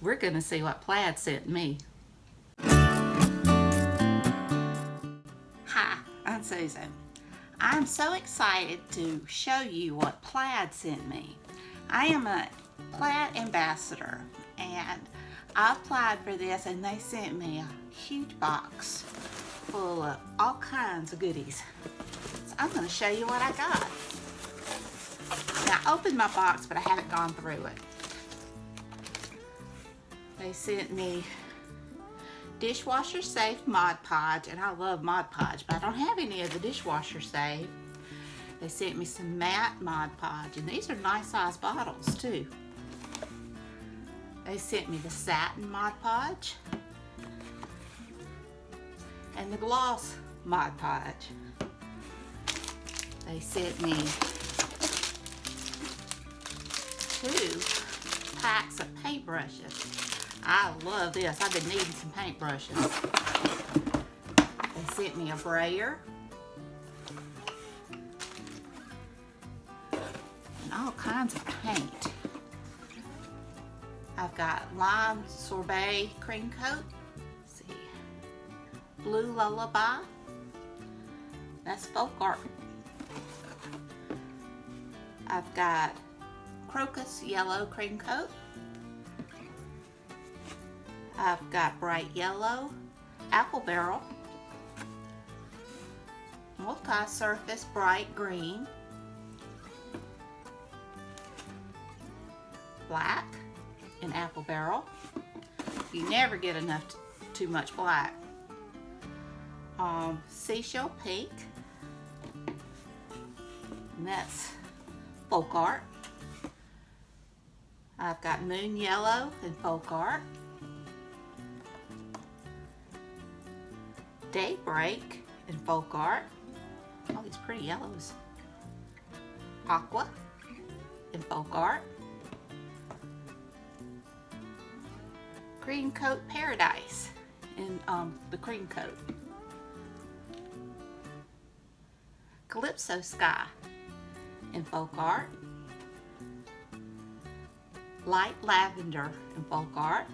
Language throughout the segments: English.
we're gonna see what Plaid sent me. Hi, I'm Susan. I'm so excited to show you what Plaid sent me. I am a Plaid ambassador and I applied for this and they sent me a huge box full of all kinds of goodies. So I'm going to show you what I got. Now I opened my box but I haven't gone through it. They sent me dishwasher safe Mod Podge, and I love Mod Podge, but I don't have any of the dishwasher safe. They sent me some matte Mod Podge, and these are nice size bottles too. They sent me the satin Mod Podge and the gloss Mod Podge. They sent me 2 packs of paintbrushes. I love this. I've been needing some paintbrushes. They sent me a brayer and all kinds of paint. I've got lime sorbet cream coat. Let's see, blue lullaby. That's folk art. I've got crocus yellow cream coat. I've got bright yellow apple barrel, multi-surface bright green, black and apple barrel. You never get enough too much black. Seashell pink, and that's folk art. I've got moon yellow and folk art. Daybreak and folk art. All these pretty yellows. Aqua and folk art. Cream coat paradise in the cream coat. Calypso sky in folk art. Light lavender in folk art.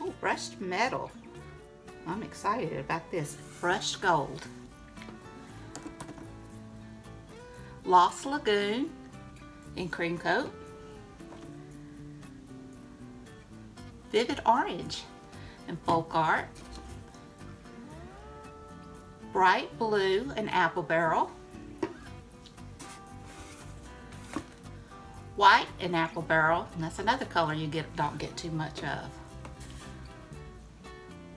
Oh, brushed metal. I'm excited about this. Brushed gold. Lost Lagoon in cream coat. Vivid orange in folk art. Bright blue and apple barrel. White and apple barrel, and that's another color you don't get too much of.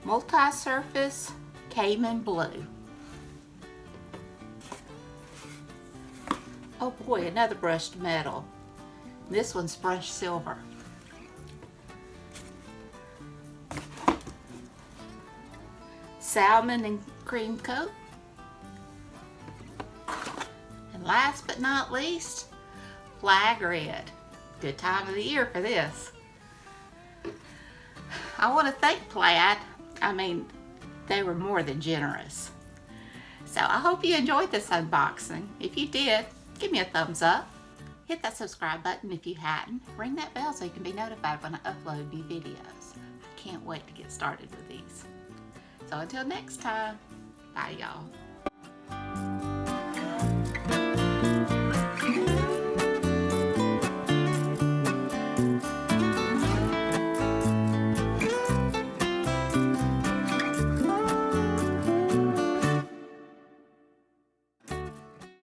Multi-surface Cayman blue. Oh boy, another brushed metal. This one's brushed silver. Salmon and cream coat. And last but not least, flag red. Good time of the year for this. I want to thank Plaid. I mean, they were more than generous. So I hope you enjoyed this unboxing. If you did, give me a thumbs up. Hit that subscribe button if you hadn't. Ring that bell so you can be notified when I upload new videos. I can't wait to get started with these. So until next time, bye y'all.